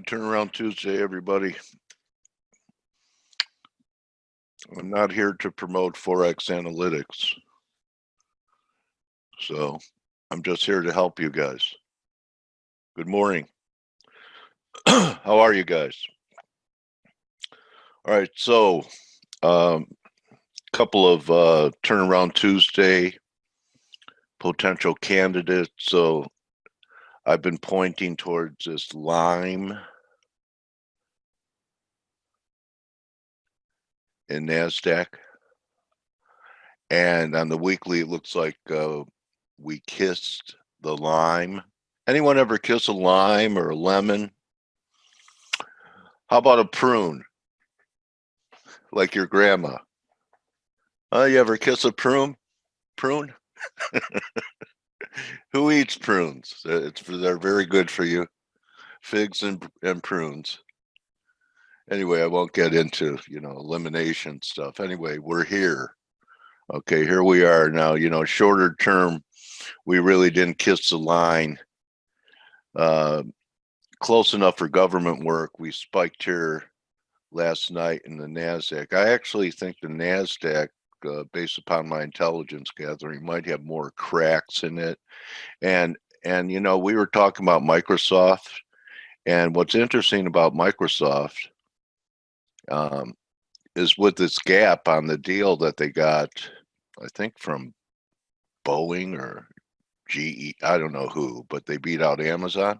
Turnaround Tuesday, everybody. I'm not here to promote ForexAnalytix. So I'm just here to help you guys. Good morning. How are you guys? All right, so couple of Turnaround Tuesday potential candidates. So I've been pointing towards this lime in NASDAQ. And on the weekly, it looks like we kissed the lime. Anyone ever kiss a lime or a lemon? How about a prune? Like your grandma. You ever kiss a prune? Prune? Who eats prunes? They're very good for you. Figs and prunes. Anyway, I won't get into, elimination stuff. Anyway, we're here. Okay, here we are now. Shorter term, we really didn't kiss the line. Close enough for government work. We spiked here last night in the NASDAQ. I actually think the NASDAQ, based upon my intelligence gathering, might have more cracks in it. And we were talking about Microsoft. And what's interesting about Microsoft is with this gap on the deal that they got, I think from Boeing or GE, I don't know who, but they beat out Amazon.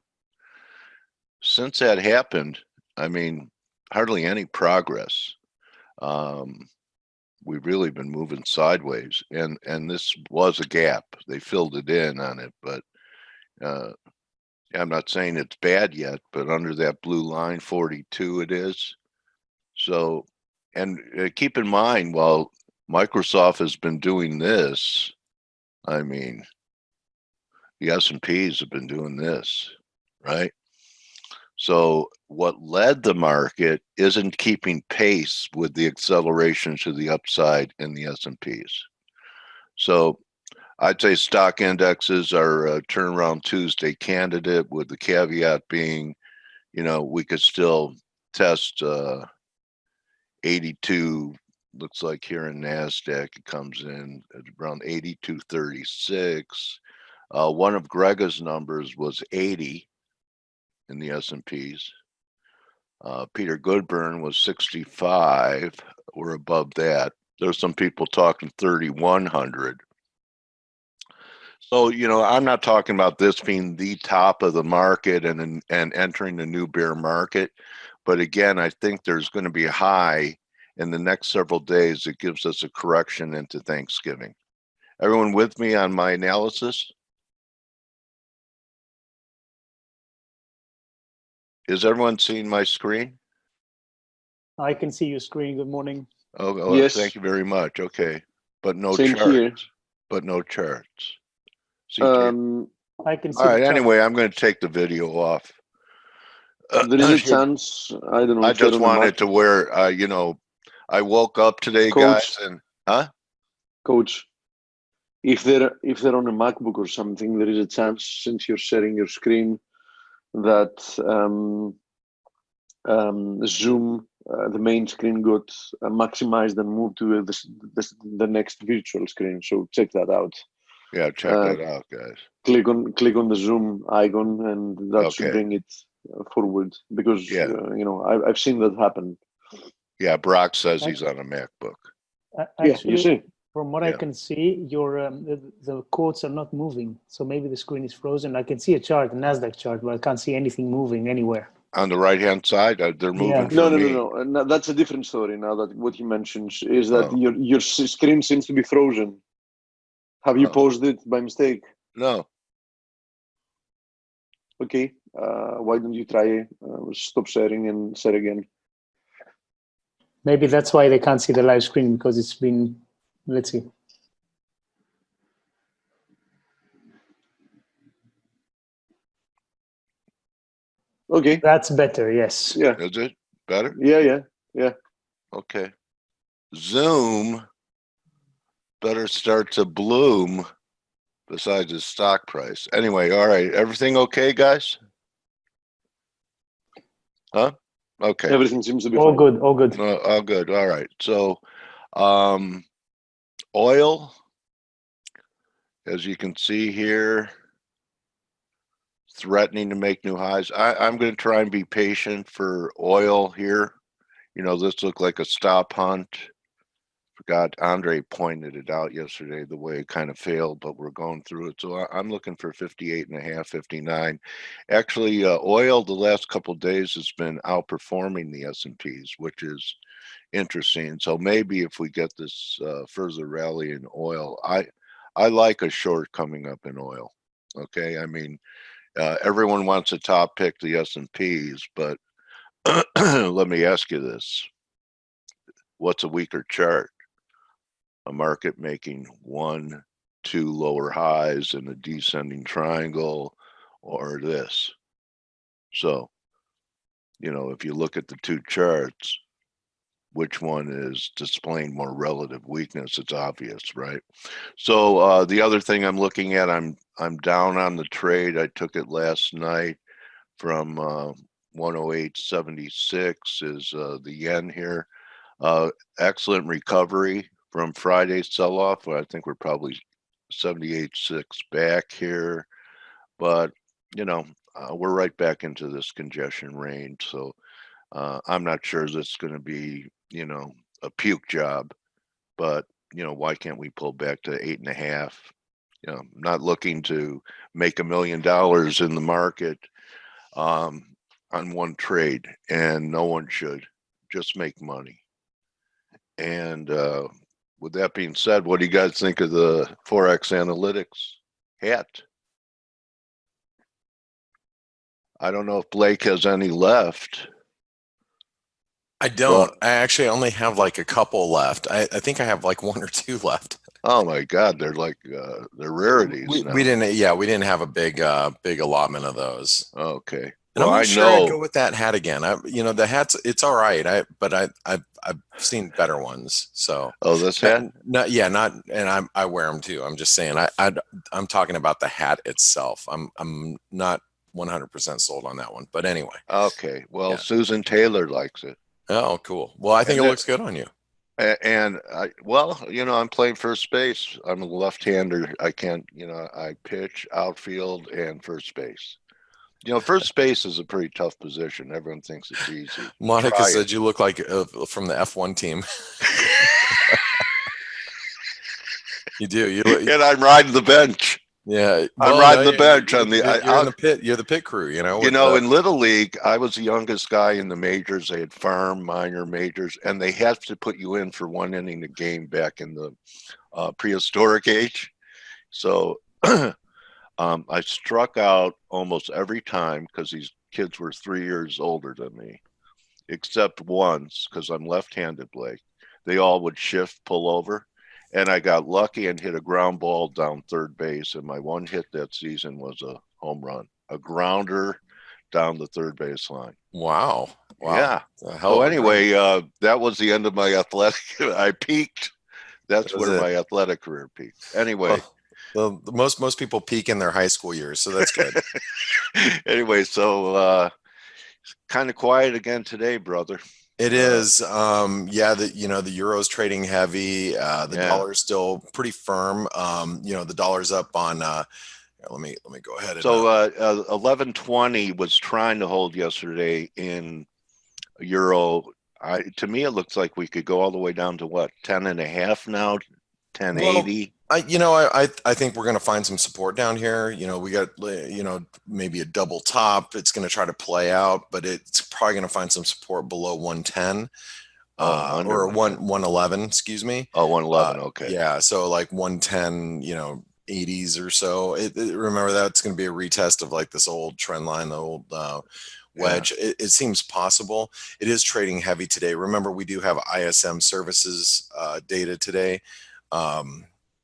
Since that happened, I mean, hardly any progress. We've really been moving sideways, and this was a gap. They filled it in on it, but I'm not saying it's bad yet, but under that blue line 42 it is. So, and keep in mind, while Microsoft has been doing this, I mean, the S&Ps have been doing this, right? So what led the market isn't keeping pace with the acceleration to the upside in the S&Ps. So I'd say stock indexes are a Turnaround Tuesday candidate, with the caveat being, we could still test 82. Looks like here in NASDAQ, it comes in at around 82.36. One of Grega's numbers was 80 in the S&Ps. Peter Goodburn was 65. We're above that. There's some people talking 3,100. So, I'm not talking about this being the top of the market and entering the new bear market. But again, I think there's going to be a high in the next several days that gives us a correction into Thanksgiving. Everyone with me on my analysis? Is everyone seeing my screen? I can see your screen. Good morning. Oh, yes. Thank you very much. Okay, but no Same charts. Here. But no charts. I can see. All right. Anyway, I'm going to take the video off. There is a chance. I don't know. I just wanted to wear. I woke up today, Coach, guys, and Coach, if they're on a MacBook or something, there is a chance, since you're sharing your screen, that Zoom, the main screen, got maximized and moved to the next virtual screen. So check that out. Yeah, check that out, guys. Click on the Zoom icon, and that should bring it forward, because I've seen that happen. Yeah, Brock says he's on a MacBook. Actually, you see. From what I can see, your the quotes are not moving. So maybe the screen is frozen. I can see a chart, a NASDAQ chart, but I can't see anything moving anywhere. On the right-hand side, they're moving for me. No. That's a different story now. That what he mentions is that your screen seems to be frozen. Have you paused it by mistake? No. Okay. Why don't you try stop sharing and share again? Maybe that's why they can't see the live screen, because it's been, let's see. Okay. That's better, yes. Yeah. Is it better? Yeah. Okay. Zoom better start to bloom besides the stock price. Anyway, all right. Everything okay, guys? Huh? Okay. Everything seems to be All fine. good, all good. All good. All right. So, oil, as you can see here, threatening to make new highs. I'm going to try and be patient for oil here. You know, this looked like a stop hunt. Forgot Andre pointed it out yesterday, the way it kind of failed, but we're going through it. So I'm looking for 58.5, 59. Actually, oil the last couple of days has been outperforming the S&Ps, which is interesting. So maybe if we get this further rally in oil, I like a short coming up in oil. Okay, I mean, everyone wants to top pick the S&Ps, but let me ask you this: what's a weaker chart? A market making 1, 2 lower highs in a descending triangle, or this? So, you know, if you look at the two charts, which one is displaying more relative weakness? It's obvious, right? So the other thing I'm looking at, I'm down on the trade. I took it last night from 108.76 is the yen here. Excellent recovery from Friday's sell-off. I think we're probably 78.6 back here, but you know, we're right back into this congestion range. So I'm not sure this is going to be, you know, a puke job, but you know, why can't we pull back to 8.5? You know, I'm not looking to make $1 million in the market on one trade, and no one should. Just make money. And with that being said, what do you guys think of the ForexAnalytix hat? I don't know if Blake has any left. I don't. I actually only have like a couple left. I think I have like 1 or 2 left. Oh my God, they're like they're rarities now. We didn't have a big allotment of those. Okay. And Well, I'm I not sure I'd know. go with that hat again. You know, the hat's, it's all right. I've seen better ones. So Oh, this hat? and I wear them too. I'm just saying, I'm talking about the hat itself. I'm not 100% sold on that one, but anyway. Okay. Well, Yeah. Susan Taylor likes it. Oh, cool. Well, I think it looks good on you. And well, you know, I'm playing first base. I'm a left-hander. I can't, you know, I pitch, outfield, and first base. You know, first base is a pretty tough position. Everyone thinks it's easy. Monica said you look like from the F1 team. You do. You look, and I'm riding the bench. Yeah, well, I'm riding the bench on the. You're in the pit. You're the pit crew. You know. You know, in Little League, I was the youngest guy in the majors. They had farm, minor, majors, and they had to put you in for 1 inning a game back in the prehistoric age. So I struck out almost every time because these kids were 3 years older than me, except once because I'm left-handed, Blake. They all would shift, pull over. And I got lucky and hit a ground ball down third base. And my one hit that season was a home run, a grounder down the third base line. Wow. Yeah. So anyway, that was the end of my athletic. I peaked. That's where my athletic career peaked. Anyway. Well, most people peak in their high school years, so that's good. Anyway, so kind of quiet again today, brother. It is. Yeah, the euro's trading heavy. The dollar's still pretty firm. You know, the dollar's up on let me go ahead and so 1120 was trying to hold yesterday in euro. To me it looks like we could go all the way down to what, 10.5 now, 1080. I think we're going to find some support down here. You know, we got, you know, maybe a double top. It's going to try to play out, but it's probably going to find some support below 110 or 111, excuse me. Oh, 111. Okay. Yeah. So like 110, you know, 80s or so. Remember, that's going to be a retest of like this old trend line, the old wedge. Yeah. It seems possible. It is trading heavy today. Remember, we do have ISM services data today.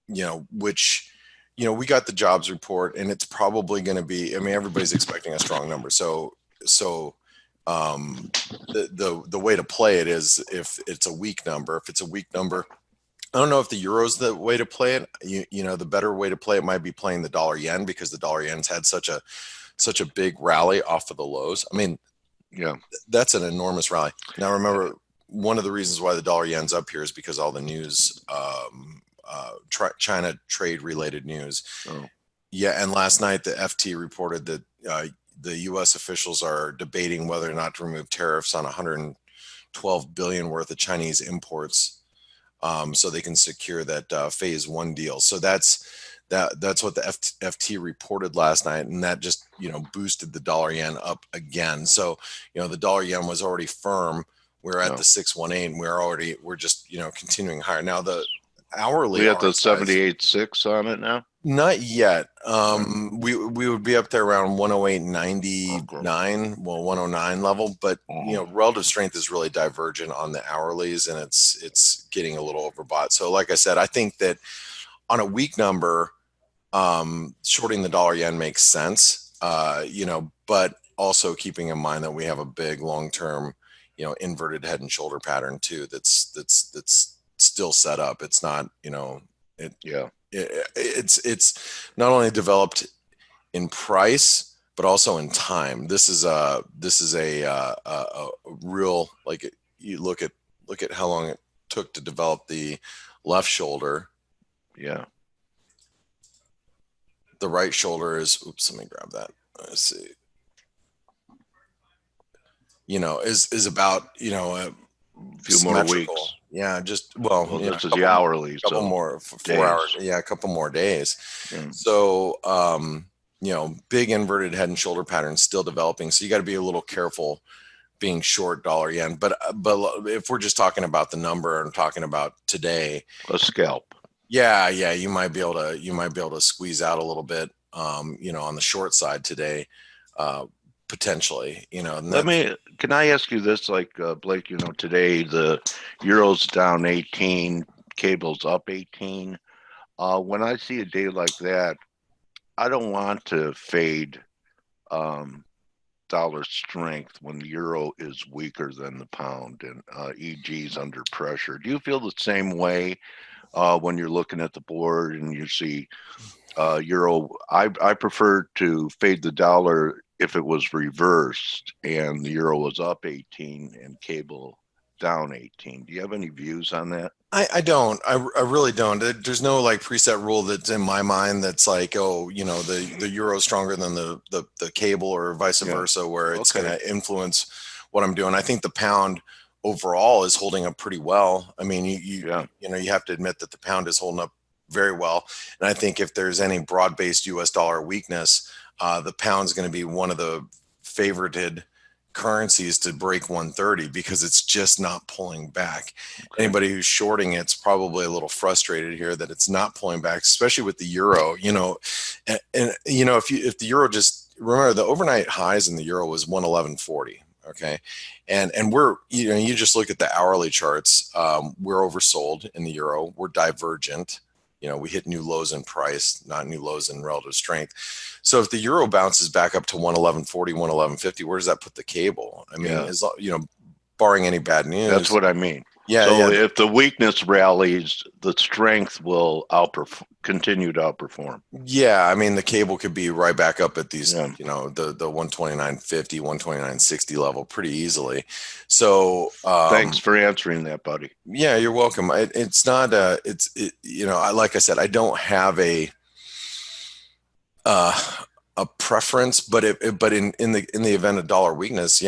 You know, which, you know, we got the jobs report and it's probably going to be, I mean, everybody's expecting a strong number. So the way to play it is if it's a weak number. If it's a weak number, I don't know if the euro's the way to play it. You know, the better way to play it might be playing the dollar yen, because the dollar yen's had such a big rally off of the lows. I mean, Yeah. That's an enormous rally. Now, remember, one of the reasons why the dollar yen's up here is because all the news, China trade related news. Oh. Yeah. And last night, the FT reported that the U.S. officials are debating whether or not to remove tariffs on 112 billion worth of Chinese imports, so they can secure that phase one deal. So that's what the FT reported last night, and that just boosted the dollar yen up again. So the dollar yen was already firm. We're at the 618, and we're just continuing higher. Now the hourly, we have the 78.6 on it now. Not yet. We would be up there around 108.99, well 109 level, but relative strength is really divergent on the hourlies, and it's getting a little overbought. So like I said, I think that on a weak number, shorting the dollar yen makes sense, but also keeping in mind that we have a big long-term, inverted head and shoulder pattern too. That's still set up. It's not, it's not only developed in price, but also in time. This is a real, like, you look at how long it took to develop the left shoulder. Yeah. The right shoulder is, oops, let me grab that. Let's see. Is about, a few more weeks. Yeah, just this is the hourly. A couple more, 4 hours. Yeah, a couple more days. Yeah. So, big inverted head and shoulder pattern still developing. So you got to be a little careful being short dollar yen. But if we're just talking about the number and talking about today, a scalp. Yeah, you might be able to squeeze out a little bit, on the short side today, potentially. Can I ask you this, like, Blake? Today the euro's down 18, cable's up 18. When I see a day like that, I don't want to fade dollar strength when the euro is weaker than the pound and EG's under pressure. Do you feel the same way? When you're looking at the board and you see euro, I prefer to fade the dollar if it was reversed and the euro was up 18 and cable down 18. Do you have any views on that? I don't. I really don't. There's no like preset rule that's in my mind that's like, the euro is stronger than the cable or vice versa, where it's going to influence what I'm doing. I think the pound overall is holding up pretty well. I mean, you have to admit that the pound is holding up very well. And I think if there's any broad-based US dollar weakness, the pound's going to be one of the favorited currencies to break 130 because it's just not pulling back. Okay. Anybody who's shorting it's probably a little frustrated here that it's not pulling back, especially with the euro. And if the euro, just remember the overnight highs in the euro was 111.40. Okay. And we're, you just look at the hourly charts. We're oversold in the euro. We're divergent. We hit new lows in price, not new lows in relative strength. So if the euro bounces back up to 111.40, 111.50, where does that put the cable? I mean, barring any bad news. That's what I mean. Yeah. So if the weakness rallies, the strength will continue to outperform. Yeah, I mean the cable could be right back up at these, the 129.50, 129.60 level pretty easily. So thanks for answering that, buddy. Yeah, you're welcome. It's not like I said, I don't have a preference, but in the event of dollar weakness,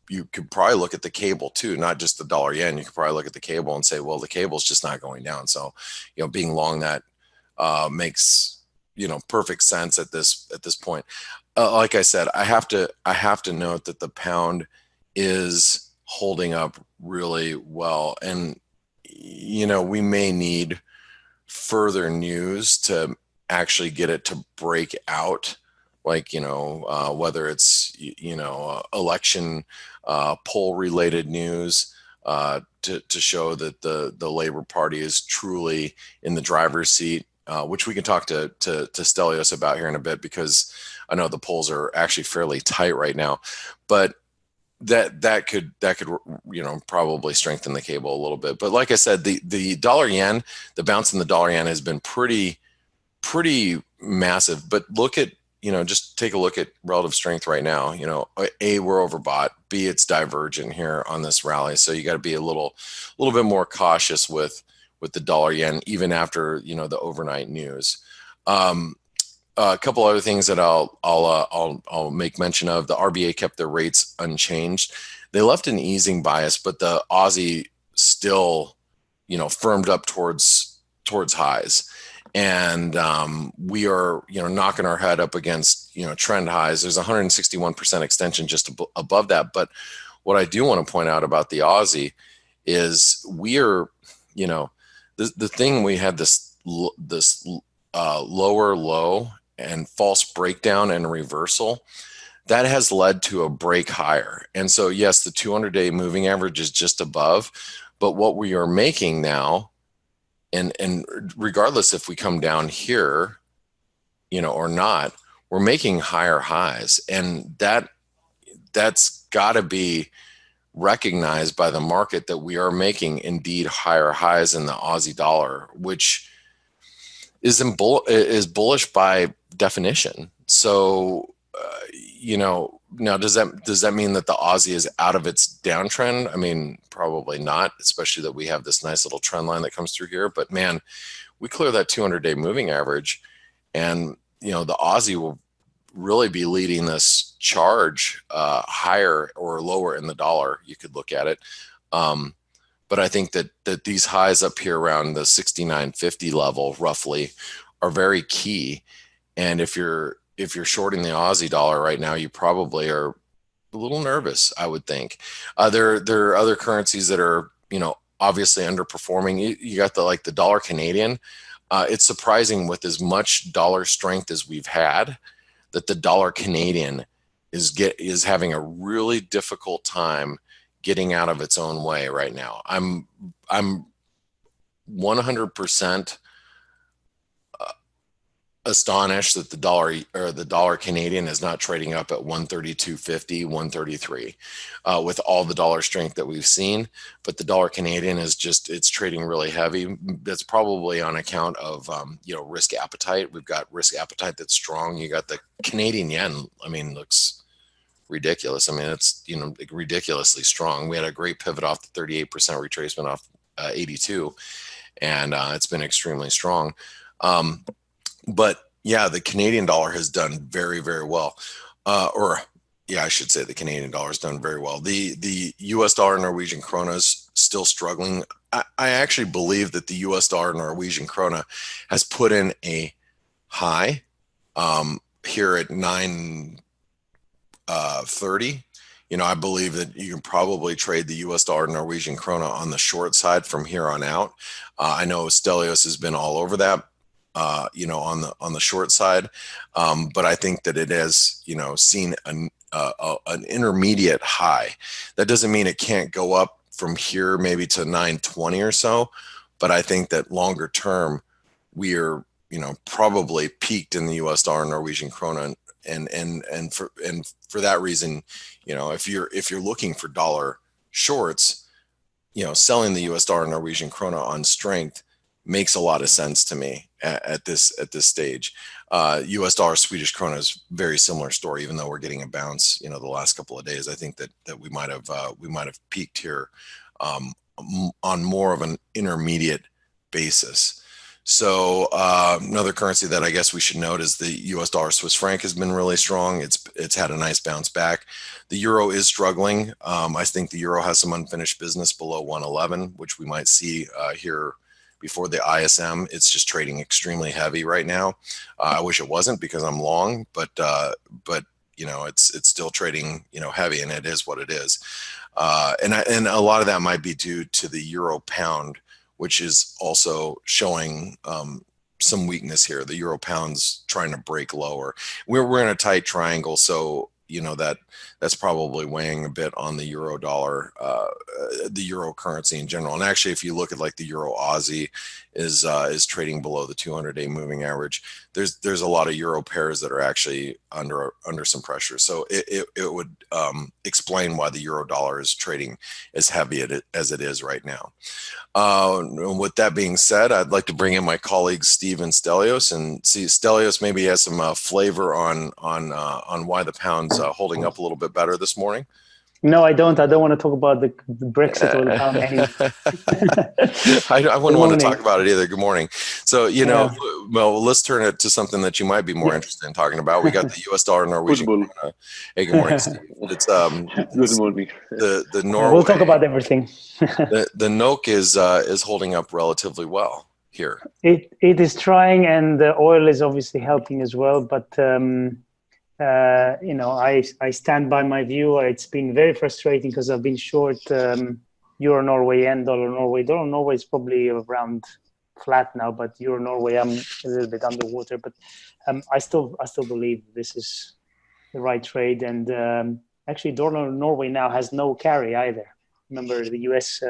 you could probably look at the cable too, not just the dollar yen. You could probably look at the cable and say, well, the cable's just not going down. So, being long that makes, perfect sense at this point. Like I said, I have to note that the pound is holding up really well. And, we may need further news to actually get it to break out, like, whether it's, election poll related news to show that the Labor Party is truly in the driver's seat, which we can talk to Stelios about here in a bit, because I know the polls are actually fairly tight right now, but that could probably strengthen the cable a little bit. But like I said, the dollar yen, the bounce in the dollar yen has been pretty massive. But look at just take a look at relative strength right now. A, we're overbought. B, it's divergent here on this rally. So you got to be a little bit more cautious with the dollar yen, even after, the overnight news. A couple other things that I'll make mention of. The RBA kept their rates unchanged. They left an easing bias, but the Aussie still, firmed up towards highs. And we are, knocking our head up against, trend highs. There's 161% extension just above that. But what I do want to point out about the Aussie is we are, the thing, we had this lower low and false breakdown and reversal that has led to a break higher. And so, yes, the 200-day moving average is just above, but what we are making now, and regardless if we come down here, or not, we're making higher highs, and that's got to be recognized by the market, that we are making indeed higher highs in the Aussie dollar, which is bullish by definition. So, now does that mean that the Aussie is out of its downtrend? I mean, probably not, especially that we have this nice little trend line that comes through here. But man, we clear that 200-day moving average, and the Aussie will really be leading this charge higher or lower in the dollar. You could look at it. But I think that these highs up here around the 69.50 level roughly are very key. And if you're shorting the Aussie dollar right now, you probably are a little nervous, I would think. There are other currencies that are, obviously underperforming. You got the dollar Canadian. It's surprising, with as much dollar strength as we've had, that the dollar Canadian is having a really difficult time getting out of its own way right now. I'm 100% astonished that the dollar Canadian is not trading up at 132.50, 133, with all the dollar strength that we've seen. But the dollar Canadian it's trading really heavy. That's probably on account of risk appetite. We've got risk appetite that's strong. You got the Canadian yen. I mean, looks ridiculous. I mean, it's ridiculously strong. We had a great pivot off the 38% retracement off 82, and it's been extremely strong. But yeah, the Canadian dollar has done very, very well. I should say the Canadian dollar has done very well. The US dollar Norwegian krona is still struggling. I actually believe that the US dollar Norwegian krona has put in a high here at 9.30. I believe that you can probably trade the US dollar Norwegian krona on the short side from here on out. I know Stelios has been all over that. On the short side, but I think that it has, seen an intermediate high. That doesn't mean it can't go up from here maybe to 920 or so, but I think that longer term we are, probably peaked in the U.S. dollar Norwegian krona, and for that reason, if you're looking for dollar shorts, selling the U.S. dollar Norwegian krona on strength makes a lot of sense to me at this stage. U.S. dollar Swedish krona is very similar story. Even though we're getting a bounce, the last couple of days, I think that we might have peaked here on more of an intermediate basis. So another currency that I guess we should note is the U.S. dollar Swiss franc has been really strong. It's had a nice bounce back. The euro is struggling. I think the euro has some unfinished business below 111, which we might see here before the ISM. It's just trading extremely heavy right now. I wish it wasn't, because I'm long, but it's still trading heavy, and it is what it is. And a lot of that might be due to the euro pound, which is also showing some weakness here. The euro pound's trying to break lower. We're in a tight triangle, so that's probably weighing a bit on the euro dollar, the euro currency in general. And actually, if you look at like the euro Aussie is trading below the 200-day moving average, there's a lot of euro pairs that are actually under some pressure. So it would explain why the euro dollar is trading as heavy as it is right now. With that being said, I'd like to bring in my colleagues Steve and Stelios, and see Stelios maybe has some flavor on why the pound's holding up a little bit better this morning. No, I don't. I don't want to talk about the Brexit or the pound anymore. I wouldn't want to talk about it either. Good morning. So, well, let's turn it to something that you might be more interested in talking about. We got the U.S. dollar, Norwegian krone. Hey, good morning, Steve. It's good morning. The Norway. We'll talk about everything. the NOK is holding up relatively well here. It is trying, and the oil is obviously helping as well. But I stand by my view. It's been very frustrating because I've been short Euro Norway and dollar Norway. Dollar Norway is probably around flat now, but Euro Norway I'm a little bit underwater. But I still believe this is the right trade. And actually, dollar Norway now has no carry either. Remember, the US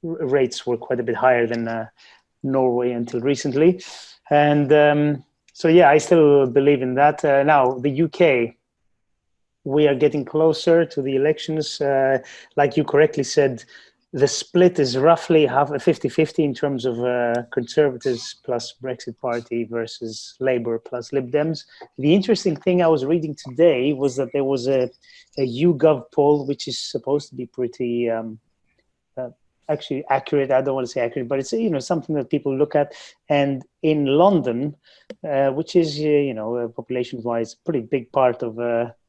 rates were quite a bit higher than Norway until recently, and so yeah, I still believe in that. Now the UK, we are getting closer to the elections. Like you correctly said, the split is roughly half a 50-50 in terms of Conservatives plus Brexit Party versus Labour plus Lib Dems. The interesting thing I was reading today was that there was a YouGov poll, which is supposed to be pretty actually accurate. I don't want to say accurate, but it's something that people look at. And in London, which is population-wise pretty big part of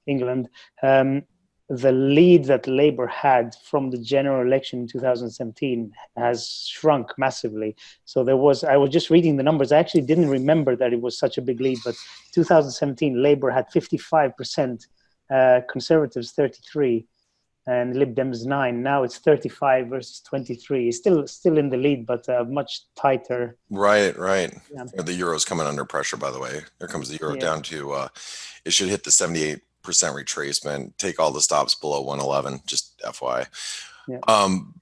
England, the lead that Labour had from the general election in 2017 has shrunk massively. So I was just reading the numbers. I actually didn't remember that it was such a big lead, but 2017 Labour had 55%, Conservatives 33%. And Lib Dems 9. Now it's 35 versus 23. It's still in the lead, but much tighter. Right. Yeah. The euro's coming under pressure, by the way. There comes the euro down to, it should hit the 78% retracement, take all the stops below 111, just FYI.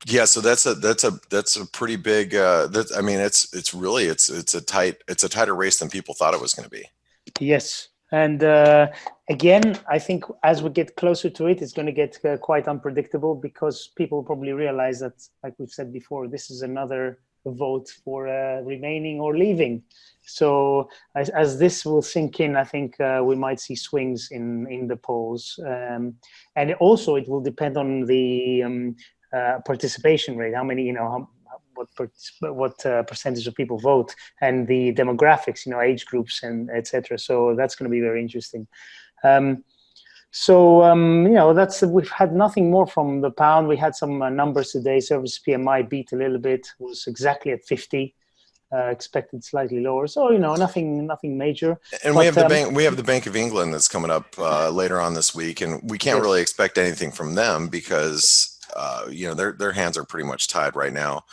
Yeah. So that's a pretty big, it's a tighter race than people thought it was going to be. Yes. And again, I think as we get closer to it, it's going to get quite unpredictable, because people probably realize that, like we've said before, this is another vote for remaining or leaving. So as this will sink in, I think we might see swings in the polls. And also it will depend on the participation rate, how many, what percentage of people vote, and the demographics, age groups and etc. So that's going to be very interesting. We've had nothing more from the pound. We had some numbers today. Service PMI beat a little bit, was exactly at 50. Expected slightly lower. So nothing major. And we have the Bank of England that's coming up later on this week, and we can't really expect anything from them because their hands are pretty much tied right now.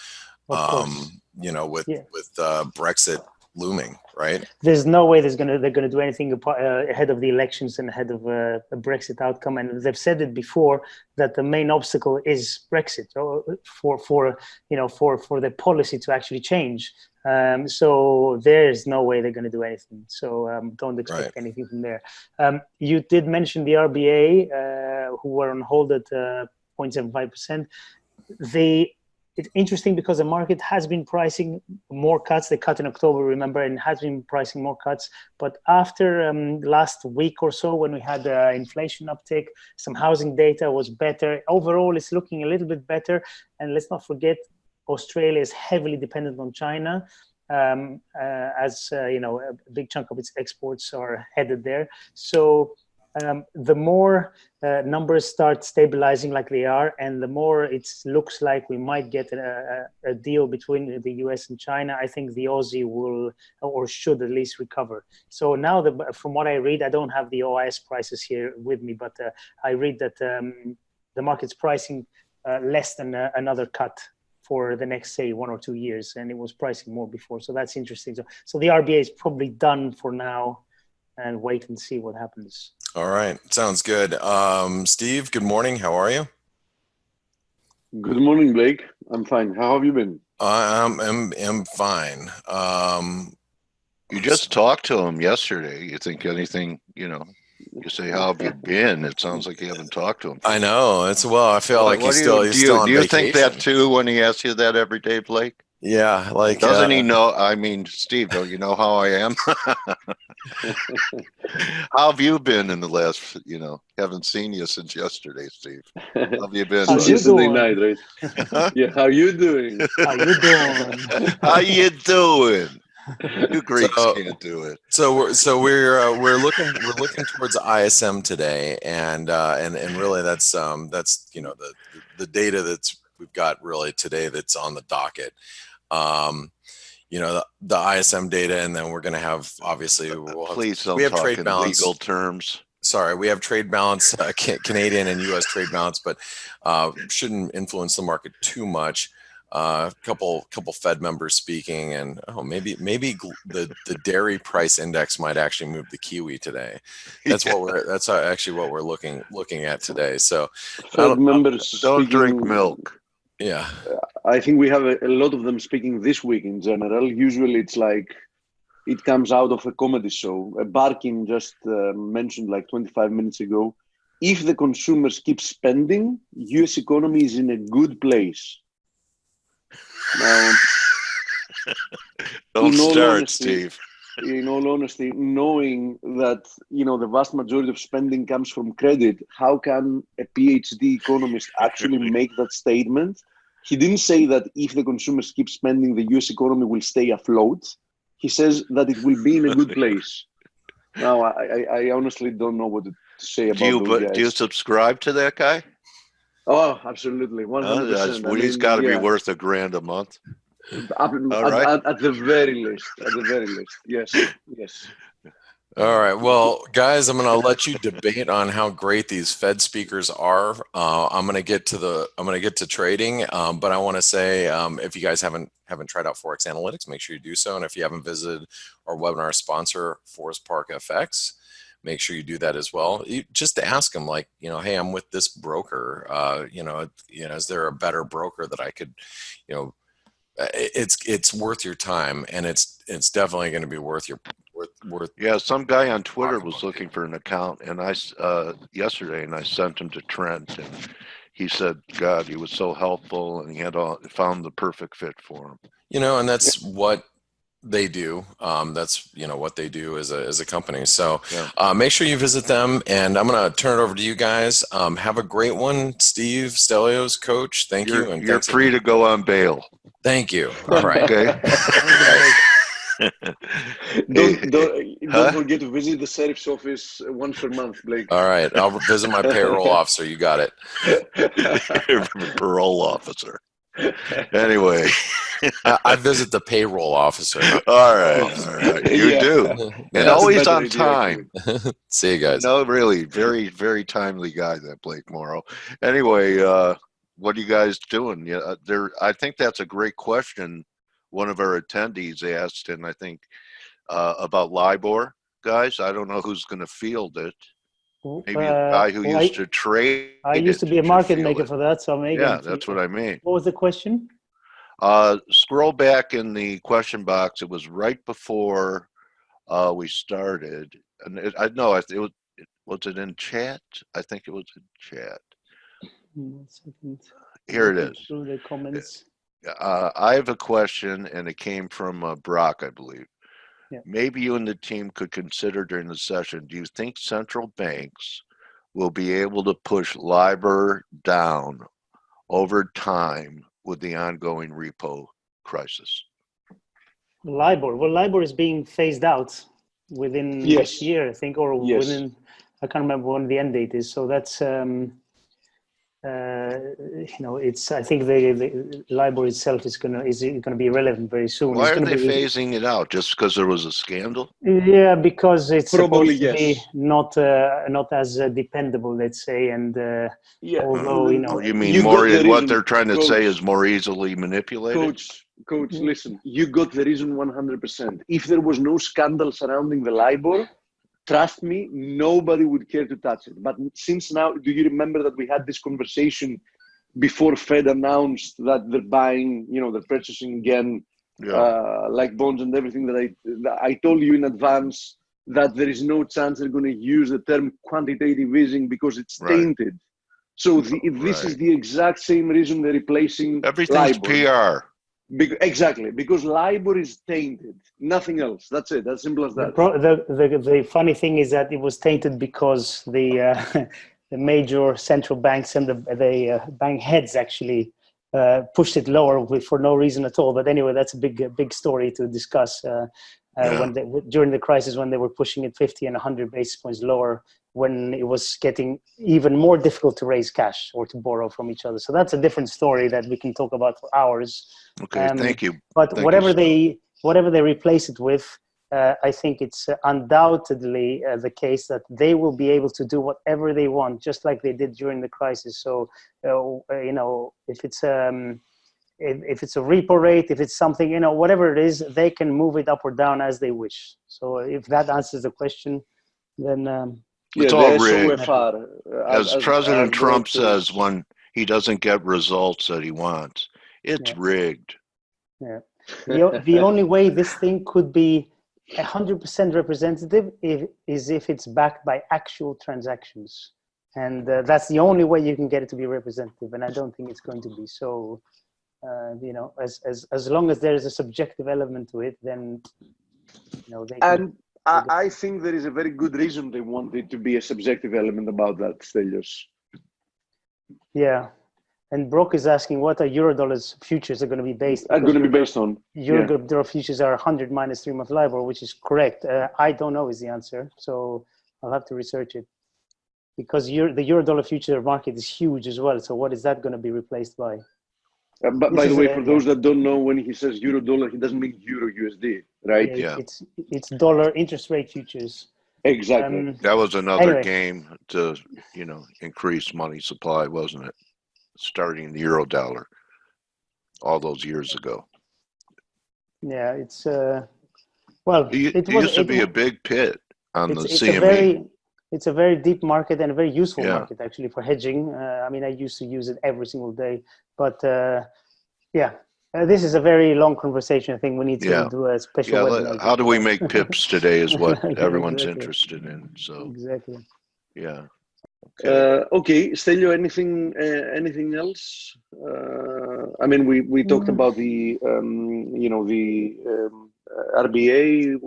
With Brexit looming, right? There's no way they're gonna do anything ahead of the elections and ahead of a Brexit outcome. And they've said it before that the main obstacle is Brexit for the policy to actually change. So there's no way they're going to do anything. So don't expect anything from there. You did mention the RBA, who were on hold at 0.75%. It's interesting because the market has been pricing more cuts. They cut in October, remember, and has been pricing more cuts. But after last week or so, when we had inflation uptick, some housing data was better. Overall, it's looking a little bit better. And let's not forget, Australia is heavily dependent on China, as a big chunk of its exports are headed there. So the more numbers start stabilizing like they are, and the more it looks like we might get a deal between the US and China, I think the Aussie will, or should at least, recover. So now, from what I read, I don't have the OIS prices here with me, but I read that the market's pricing less than another cut for the next, say, 1 or 2 years, and it was pricing more before. So that's interesting. So the RBA is probably done for now, and wait and see what happens. All right, sounds good. Steve, good morning. How are you? Good morning, Blake. I'm fine. How have you been? I'm fine. You just talked to him yesterday. You think anything, you say, how have you been? It sounds like you haven't talked to him. I know. I feel like What he's do you still on do you vacation. think that too when he asks you that every day, Blake? Yeah, like doesn't he know? I mean, Steve, don't you know how I am? How have you been in the last? Haven't seen you since yesterday, Steve. How have you been? Since yesterday night, right? Yeah. How you doing? How you doing? How you doing? You Greeks can't do it. So we're looking towards ISM today, and really that's the data we've got really today that's on the docket. The ISM data, and then we're going to have obviously please don't we have talk trade in balance legal terms. Sorry, we have trade balance, Canadian and U.S. trade balance, but shouldn't influence the market too much. Couple Fed members speaking, and maybe the dairy price index might actually move the kiwi today. That's actually what we're looking at today. So Fed members don't speaking, drink milk. Yeah, I think we have a lot of them speaking this week in general. Usually it's like it comes out of a comedy show. Barkin just mentioned like 25 minutes ago, if the consumers keep spending, US economy is in a good place. Now, don't start, Steve. In all honesty, knowing that the vast majority of spending comes from credit, how can a PhD economist actually make that statement? He didn't say that if the consumers keep spending, the US economy will stay afloat. He says that it will be in a good place. Now, I honestly don't know what to say about those guys. Do you subscribe to that guy? Oh, absolutely, 100%. He's got to be worth $1,000 a month. At the very least. At the very least. Yes. All right, well, guys, I'm going to let you debate on how great these Fed speakers are. I'm going to get to trading, but I want to say if you guys haven't tried out ForexAnalytix, make sure you do so. And if you haven't visited our webinar sponsor, Forest Park FX, make sure you do that as well. Just to ask them, like, hey, I'm with this broker. Is there a better broker that I could, it's worth your time, and it's definitely going to be worth your. Yeah, some guy on Twitter was looking for an account, and I yesterday, and I sent him to Trent, and he said, God, he was so helpful, and he had found the perfect fit for him. And that's what they do. That's what they do as a company. So make sure you visit them, and I'm going to turn it over to you guys. Have a great one, Steve, Stelios, Coach. Thank you, and you're free to go on bail. Thank you. All right. Okay. Don't forget to visit the sheriff's office once per month, Blake. All right, I'll visit my payroll officer. You got it. Parole officer. Anyway, I visit the payroll officer. All right. You do, and always on time. See you guys. No, really, very, very timely guy, that Blake Morrow. Anyway, what are you guys doing? Yeah, I think that's a great question. One of our attendees asked, and I think about LIBOR, guys. I don't know who's going to field it. Maybe a guy who used to trade. I used to be a market maker for that, so maybe. Yeah, that's what I mean. What was the question? Scroll back in the question box. It was right before we started, and was it in chat? I think it was in chat. 1 second. Here it is. Through the comments. I have a question, and it came from Brock, I believe. Yeah. Maybe you and the team could consider during the session, do you think central banks will be able to push LIBOR down over time with the ongoing repo crisis? LIBOR is being phased out within this year, I think, or within, I can't remember when the end date is. So that's it's. I think the LIBOR itself is gonna be irrelevant very soon. Why are they phasing it out? Just because there was a scandal? Yeah, because it's probably supposed to be not as dependable, let's say, and although you mean more? What they're trying to say is more easily manipulated. Coach, listen, you got the reason 100%. If there was no scandal surrounding the LIBOR, trust me, nobody would care to touch it. But since now, do you remember that we had this conversation before Fed announced that they're buying, they're purchasing again, like bonds and everything, that I told you in advance that there is no chance they're going to use the term quantitative easing because it's tainted. So this is the exact same reason they're replacing everything's LIBOR. PR. Exactly, because LIBOR is tainted. Nothing else. That's it. As simple as that. The funny thing is that it was tainted because the major central banks and the bank heads actually pushed it lower for no reason at all. But anyway, that's a big story to discuss. During the crisis, when they were pushing it 50 and 100 basis points lower, when it was getting even more difficult to raise cash or to borrow from each other. So that's a different story that we can talk about for hours. Okay, thank you. But whatever they replace it with, I think it's undoubtedly the case that they will be able to do whatever they want, just like they did during the crisis. So, if it's a repo rate, if it's something, whatever it is, they can move it up or down as they wish. So if that answers the question, then it's all rigged. As President Trump says, when he doesn't get results that he wants, it's rigged. Yeah. The only way this thing could be 100% representative is if it's backed by actual transactions. And that's the only way you can get it to be representative. And I don't think it's going to be. So, as long as there is a subjective element to it, then, they can. I think there is a very good reason they want it to be a subjective element about that, Stelios. Yeah. And Brock is asking what are Eurodollars futures are going to be based on? Eurodollar futures are 100 minus 3-month LIBOR, which is correct. I don't know is the answer. So I'll have to research it. Because the Eurodollar future market is huge as well. So what is that going to be replaced by? But by the way, for those that don't know, when he says Eurodollar, he doesn't mean Euro USD, right? Yeah. It's dollar interest rate futures. Exactly. That was another game to, increase money supply, wasn't it? Starting the Eurodollar all those years ago. Yeah, it's it used to be a big pit on the CME. It's a very deep market and a very useful market actually for hedging. I used to use it every single day, but this is a very long conversation. I think we need to do a special webinar. How do we make pips today is what everyone's interested in. So exactly. Yeah. Okay, Stelio, anything else? We talked about the RBA.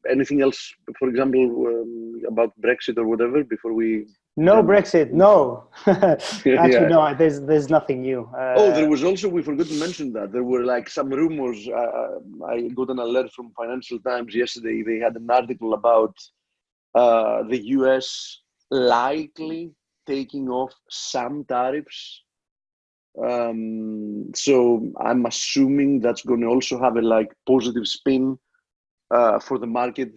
Anything else, for example, about Brexit or whatever before we? No Brexit, no. Actually, no. There's nothing new. There was also, we forgot to mention that there were like some rumors. I got an alert from Financial Times yesterday. They had an article about the US likely taking off some tariffs. So I'm assuming that's going to also have a positive spin for the market,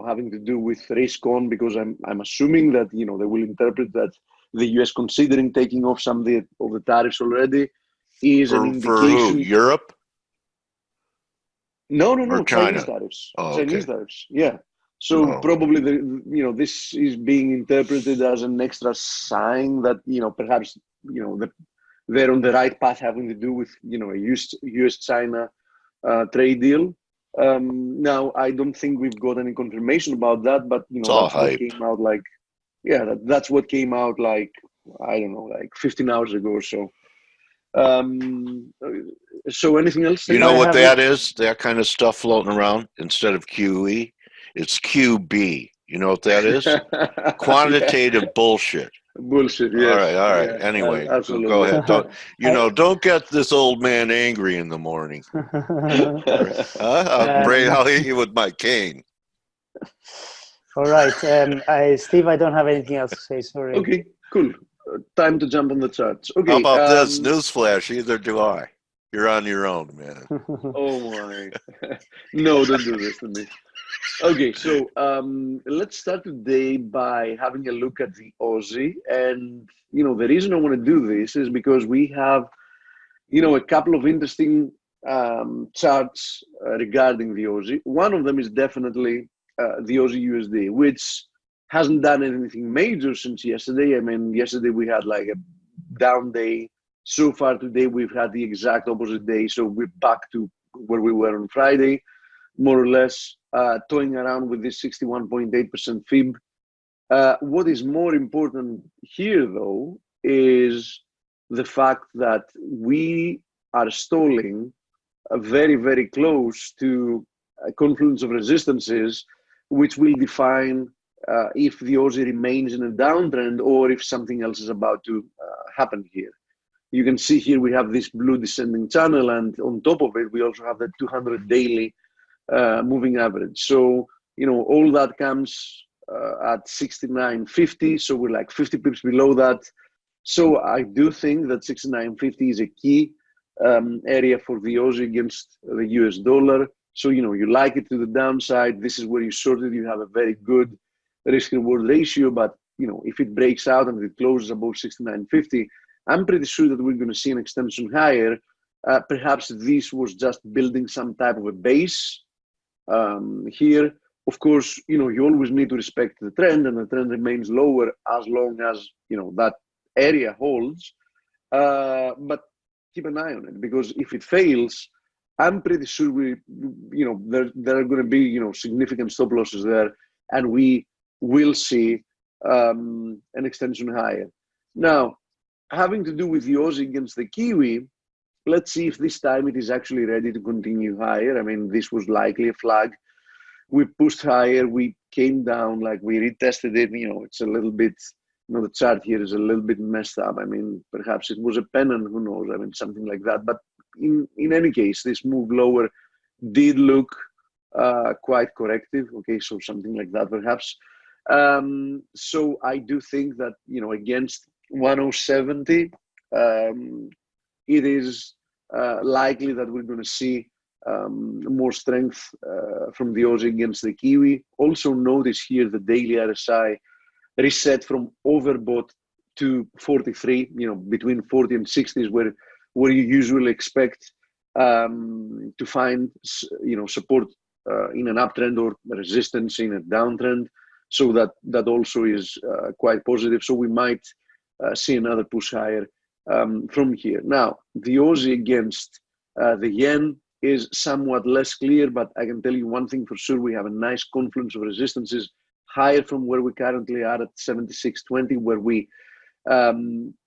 having to do with risk on, because I'm assuming that, they will interpret that the US considering taking off some of the tariffs already is an indication. For who? Europe? No, China? Chinese tariffs. Chinese tariffs, yeah. So probably this is being interpreted as an extra sign that perhaps they're on the right path, having to do with a US-China trade deal. Now I don't think we've got any confirmation about that, but that's what came out that's what came out I don't know, 15 hours ago or so. So anything else? You know what that is? That kind of stuff floating around instead of QE. It's QB. You know what that is? Quantitative bullshit. Bullshit. Yes. All right. Anyway, go ahead. Don't get this old man angry in the morning. I'll hit you with my cane. All right, Steve. I don't have anything else to say. Sorry. Okay. Cool. Time to jump on the charts. Okay. How about this? Newsflash. Either do I. You're on your own, man. Oh my. No, don't do this to me. Okay, so let's start today by having a look at the Aussie. And, the reason I want to do this is because we have, a couple of interesting charts regarding the Aussie. One of them is definitely the Aussie USD, which hasn't done anything major since yesterday. I mean, yesterday we had like a down day. So far today, we've had the exact opposite day. So we're back to where we were on Friday, more or less, toying around with this 61.8% fib. What is more important here, though, is the fact that we are stalling very, very close to a confluence of resistances, which will define if the Aussie remains in a downtrend or if something else is about to happen here. You can see here we have this blue descending channel, and on top of it, we also have the 200 daily moving average. So, you know, all that comes at 69.50. So we're like 50 pips below that. So I do think that 69.50 is a key area for the Aussie against the US dollar. So, you know, you like it to the downside. This is where you sorted. You have a very good risk reward ratio. But, you know, if it breaks out and it closes above 69.50, I'm pretty sure that we're going to see an extension higher. Perhaps this was just building some type of a base here. Of course, you know, you always need to respect the trend, and the trend remains lower as long as, you know, that area holds. But keep an eye on it, because if it fails, I'm pretty sure we, you know, there are going to be, you know, significant stop losses there, and we will see an extension higher. Now, having to do with the Aussie against the Kiwi, let's see if this time it is actually ready to continue higher. I mean, this was likely a flag. We pushed higher, we came down, like we retested it. You know, it's a little bit, you know, the chart here is a little bit messed up. I mean, perhaps it was a pennant, who knows? I mean, something like that. But in any case, this move lower did look quite corrective. Okay, so something like that, perhaps. So I do think that, you know, against 1070, it is likely that we're going to see more strength from the Aussie against the Kiwi. Also notice here the daily RSI reset from overbought to 43, you know, between 40 and 60 is where you usually expect to find, you know, support in an uptrend or resistance in a downtrend. So that also is quite positive. So we might see another push higher from here. Now, the Aussie against the yen is somewhat less clear, but I can tell you one thing for sure: we have a nice confluence of resistances higher from where we currently are at 76.20, where we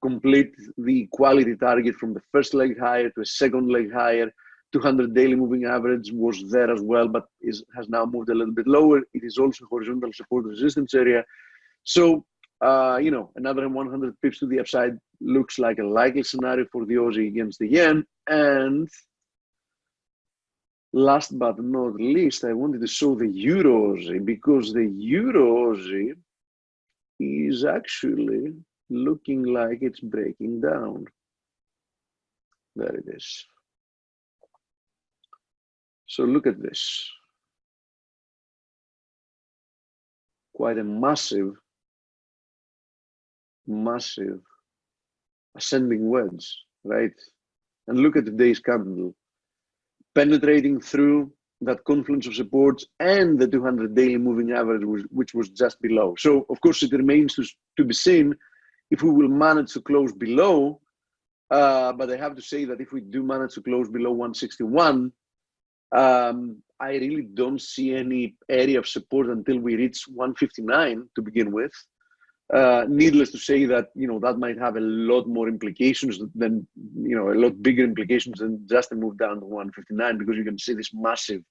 complete the equality target from the first leg higher to a second leg higher. 200 daily moving average was there as well, but has now moved a little bit lower. It is also horizontal support resistance area. So, you know, another 100 pips to the upside looks like a likely scenario for the Aussie against the yen. And last but not least, I wanted to show the Euro Aussie, because the Euro Aussie is actually looking like it's breaking down. There it is. So look at this. Quite a massive ascending wedge, right? And look at today's candle, penetrating through that confluence of supports and the 200 daily moving average, which was just below. So of course it remains to be seen if we will manage to close below, but I have to say that if we do manage to close below 161, I really don't see any area of support until we reach 159 to begin with. Needless to say that, you know, that might have a lot more implications than, you know, a lot bigger implications than just a move down to 159, because you can see this massive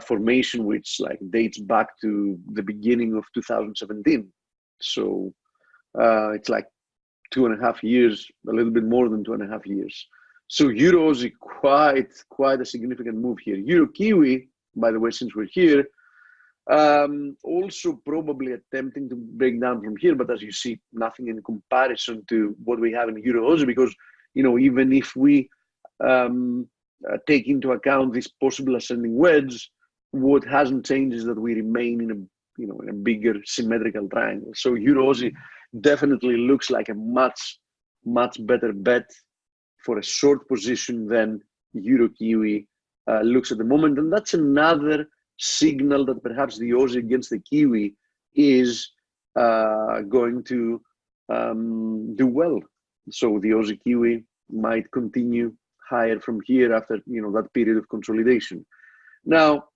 formation, which like dates back to the beginning of 2017. So it's like 2.5 years, a little bit more than 2.5 years. So Euro Aussie, quite a significant move here. Euro Kiwi, by the way, since we're here, also probably attempting to break down from here, but as you see, nothing in comparison to what we have in Euro Aussie, because, you know, even if we take into account this possible ascending wedge, what hasn't changed is that we remain in a, you know, in a bigger symmetrical triangle. So Euro Aussie definitely looks like a much better bet for a short position than Euro Kiwi looks at the moment. And that's another signal that perhaps the Aussie against the Kiwi is going to do well. So the Aussie Kiwi might continue higher from here after that period of consolidation. Now,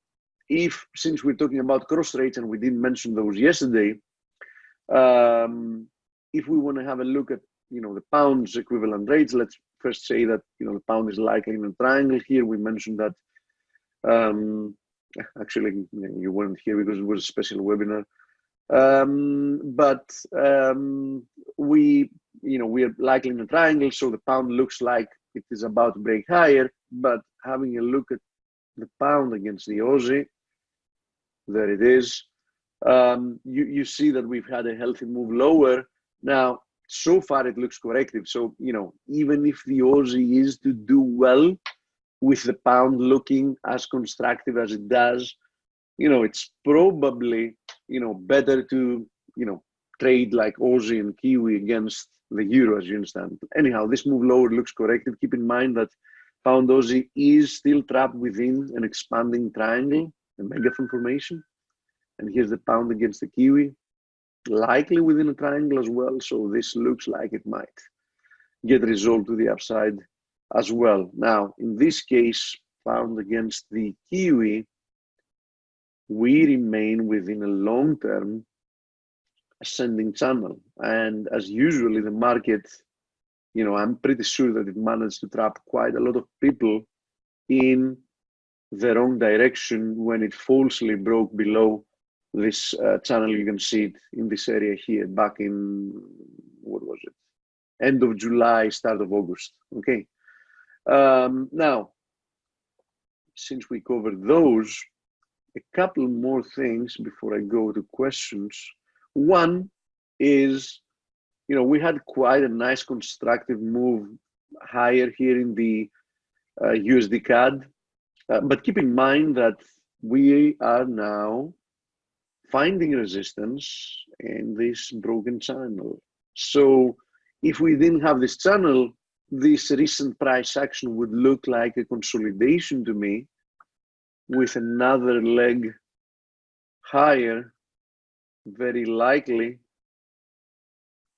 since we're talking about cross rates and we didn't mention those yesterday, if we want to have a look at the pound's equivalent rates, let's first say that the pound is likely in a triangle here. We mentioned that actually you weren't here because it was a special webinar. We're likely in a triangle, so the pound looks like it is about to break higher. But having a look at the pound against the Aussie, there it is. You see that we've had a healthy move lower. Now, so far it looks corrective. So, even if the Aussie is to do well with the pound looking as constructive as it does, it's probably, better to, trade like Aussie and Kiwi against the Euro, as you understand. Anyhow, this move lower looks corrective. Keep in mind that pound Aussie is still trapped within an expanding triangle, a megaphone formation. And here's the pound against the Kiwi, likely within a triangle as well. So this looks like it might get resolved to the upside as well. Now, in this case, pound against the Kiwi, we remain within a long-term ascending channel. And as usually, the market, I'm pretty sure that it managed to trap quite a lot of people in the wrong direction when it falsely broke below this channel. You can see it in this area here back in, what was it? End of July, start of August. Okay. Now, since we covered those, a couple more things before I go to questions. One is, we had quite a nice constructive move higher here in the USD CAD. But keep in mind that we are now finding resistance in this broken channel. So if we didn't have this channel, this recent price action would look like a consolidation to me with another leg higher, very likely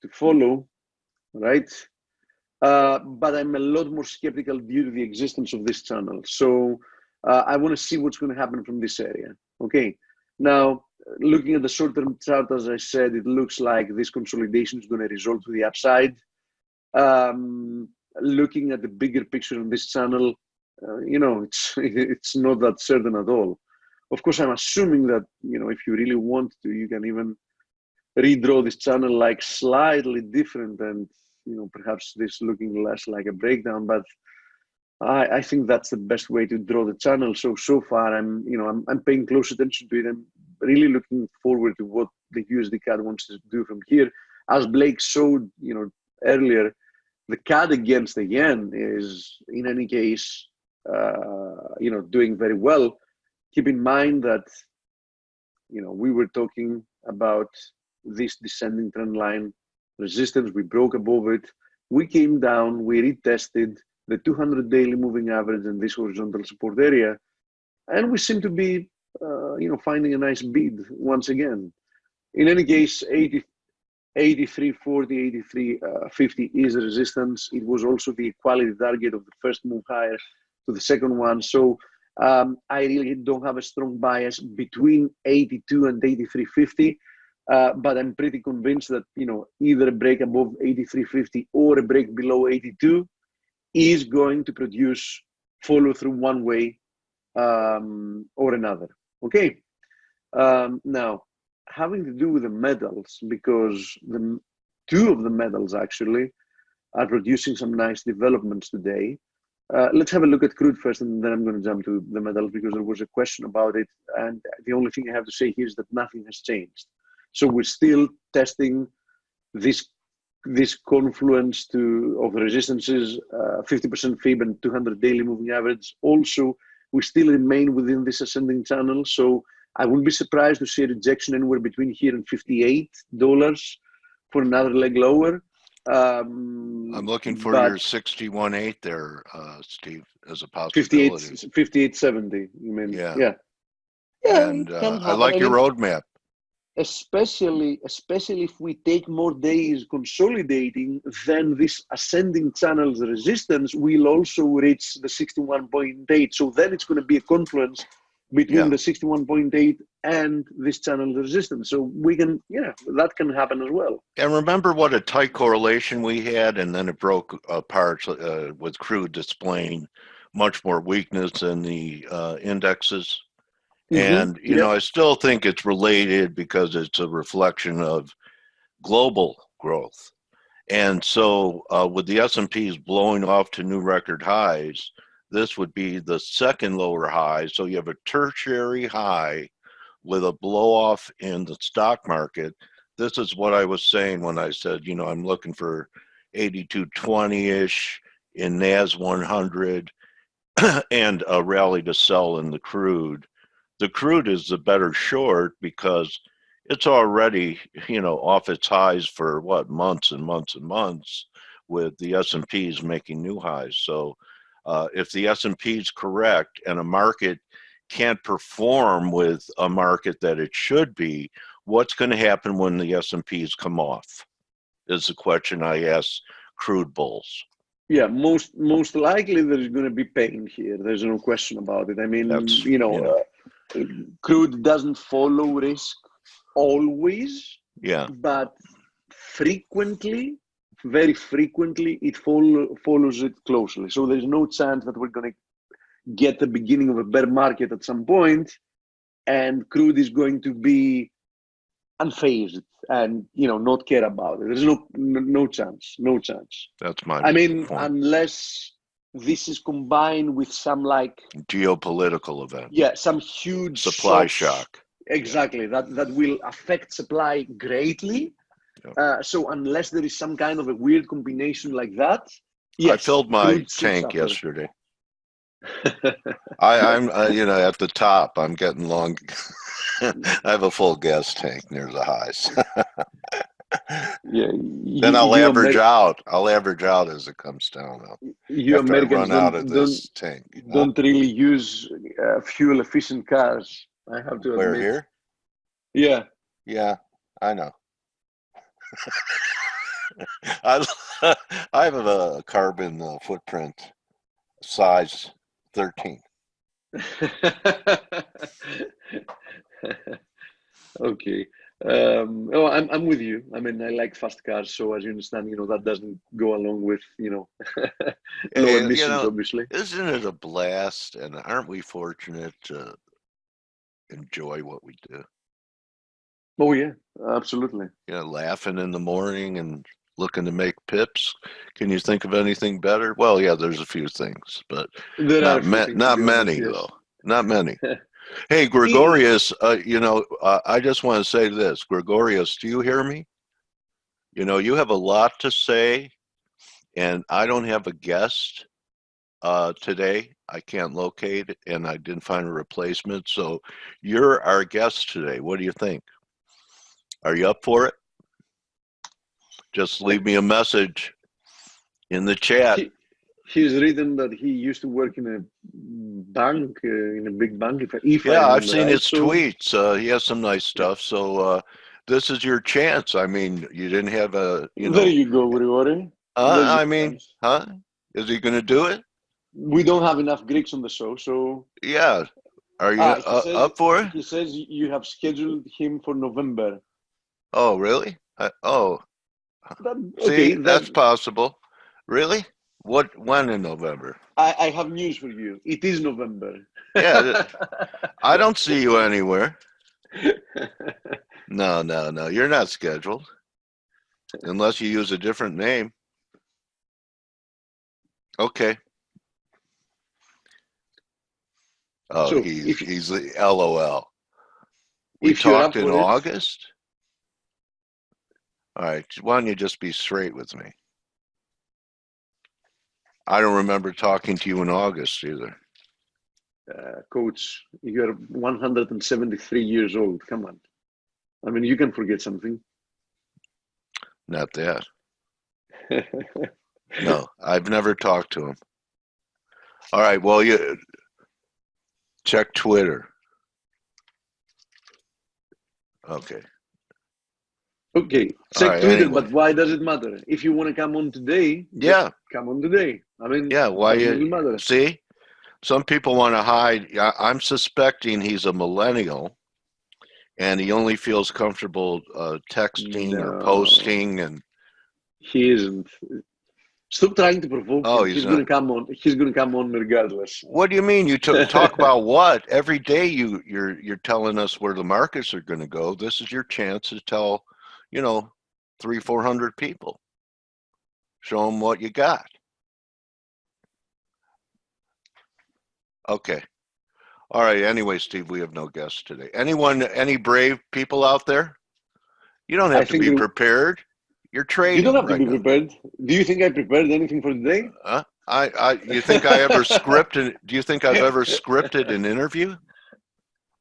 to follow, right? But I'm a lot more skeptical due to the existence of this channel. So I want to see what's going to happen from this area. Okay. Now, looking at the short-term chart, as I said, it looks like this consolidation is going to result to the upside. Looking at the bigger picture on this channel, it's not that certain at all. Of course, I'm assuming that, if you really want to, you can even redraw this channel like slightly different and, perhaps this looking less like a breakdown, but I think that's the best way to draw the channel. So far, I'm paying close attention to it. I'm really looking forward to what the USD CAD wants to do from here. As Blake showed, earlier, the CAD against the yen is, in any case, doing very well. Keep in mind that, we were talking about this descending trend line resistance. We broke above it. We came down. We retested the 200 daily moving average and this horizontal support area, and we seem to be, finding a nice bid once again. In any case, 83.40, 83.50 is a resistance. It was also the equality target of the first move higher to the second one. So I really don't have a strong bias between 82 and 83.50. But I'm pretty convinced that, either a break above 83.50 or a break below 82 is going to produce follow through one way or another. Okay. Now, having to do with the metals, because two of the metals actually are producing some nice developments today. Let's have a look at crude first, and then I'm going to jump to the metals because there was a question about it. And the only thing I have to say here is that nothing has changed. So we're still testing this confluence of resistances, 50% fib and 200 daily moving average. Also, we still remain within this ascending channel. So I wouldn't be surprised to see a rejection anywhere between here and $58 for another leg lower. I'm looking for your 61.8 there, Steve, as a possibility. 58.70. You mean? Yeah. Yeah. And I like your roadmap. especially if we take more days consolidating, then this ascending channel's resistance will also reach the 61.8. So then it's going to be a confluence between the 61.8 and this channel resistance. So we can, that can happen as well. And remember what a tight correlation we had, and then it broke apart with crude displaying much more weakness in the indexes. And, I still think it's related because it's a reflection of global growth. And so with the S&Ps blowing off to new record highs, this would be the second lower high. So you have a tertiary high with a blow off in the stock market. This is what I was saying when I said, I'm looking for 8220-ish in NAS 100 and a rally to sell in the crude. The crude is the better short because it's already, off its highs for months and months and months, with the S&Ps making new highs. So if the S&P is correct and a market can't perform with a market that it should be, what's going to happen when the S&Ps come off is the question I ask crude bulls. Yeah, most likely there's going to be pain here. There's no question about it. I mean, crude doesn't follow risk always, but frequently, very frequently, it follows it closely. So there's no chance that we're going to get the beginning of a bear market at some point, and crude is going to be unfazed and not care about it. There's no chance. That's my point. Unless this is combined with some geopolitical event. Yeah, some huge supply shock. Exactly, that will affect supply greatly. So unless there is some kind of a weird combination like that, yes, I filled my tank yesterday. I'm at the top. I'm getting long. I have a full gas tank near the highs. Then I'll average out. I'll average out as it comes down. You Americans run out of this tank. Don't really use fuel efficient cars. I have to admit. We're here. Yeah. Yeah, I know. I have a carbon footprint size 13. Okay. I'm with you. I mean, I like fast cars, so as you understand, that doesn't go along with low emissions, obviously. Isn't it a blast? And aren't we fortunate to enjoy what we do? Oh yeah, absolutely. Laughing in the morning and looking to make pips. Can you think of anything better? Well, yeah, there's a few things, but not many though. Not many. Hey, Gregorius, I just want to say this. Gregorius, do you hear me? You have a lot to say, and I don't have a guest today. I can't locate, and I didn't find a replacement. So you're our guest today. What do you think? Are you up for it? Just leave me a message in the chat. He's written that he used to work in a bank, in a big bank. I've seen his tweets. He has some nice stuff. So this is your chance. I mean, you didn't have a, There you go, Grigori. Is he going to do it? We don't have enough Greeks on the show, so. Yeah. Are you up for it? He says you have scheduled him for November. Oh, really? That's possible. Really? When in November? I have news for you. It is November. Yeah. I don't see you anywhere. No. You're not scheduled. Unless you use a different name. Okay. Oh, so he's LOL. We talked in August? All right. Why don't you just be straight with me? I don't remember talking to you in August either. Coach, you're 173 years old. Come on. I mean, you can forget something. Not that. No, I've never talked to him. All right. Well, you check Twitter. Okay. Okay, All check right, Twitter, anyway. but why does it matter? If you want to come on today, just Yeah, come on today. I mean, yeah. Why doesn't really you matter. see? Some people want to hide. I'm suspecting he's a millennial, and he only feels comfortable texting or No, posting. And he isn't. Stop trying to provoke oh, him. he's He's going not. to come on. He's going to come on regardless. What do you mean? You talk about what every day? You're telling us where the markets are going to go. This is your chance to tell, 300-400 people. Show them what you got. Okay. All right. Anyway, Steve, we have no guests today. Any brave people out there? You don't I have to think be prepared. You're you trading don't have to right be now. prepared. Do you think I prepared anything for today? You think I ever scripted? Do you think I've ever scripted an interview?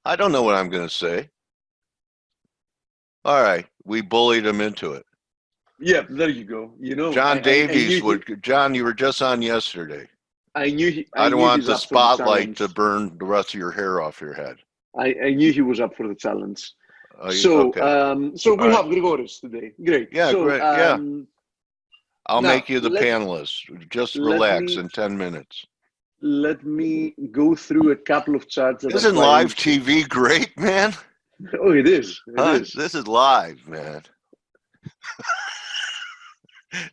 I don't know what I'm going to say. All right, we bullied him into it. Yeah, there you go. John Davies I knew John, you were just on yesterday. I knew I don't want he's the up for the spotlight challenge. to burn the rest of your hair off your head. I knew he was up for the challenge. Okay. So we All have Grigoris today. Great. Yeah, so, great. Yeah. I'll now, make you the panelist. Just relax in 10 minutes. Let me go through a couple of charts that Isn't are quite live TV great, man? Oh, it is. It is. This is live, man.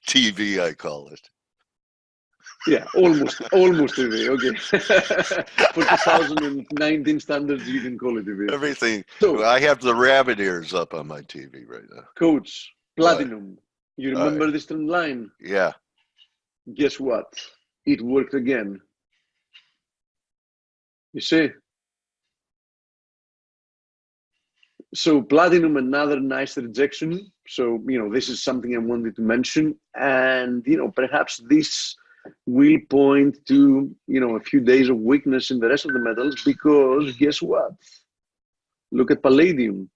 TV, I call it. Yeah, almost TV. Okay. For 2019 standards, you can call it TV. Everything. So, I have the rabbit ears up on my TV right now. Coach, Platinum. You remember right. this trend line? Yeah. Guess what? It worked again. You see? So Platinum, another nice rejection. So, this is something I wanted to mention. And, perhaps this will point to, a few days of weakness in the rest of the metals, because guess what? Look at Palladium.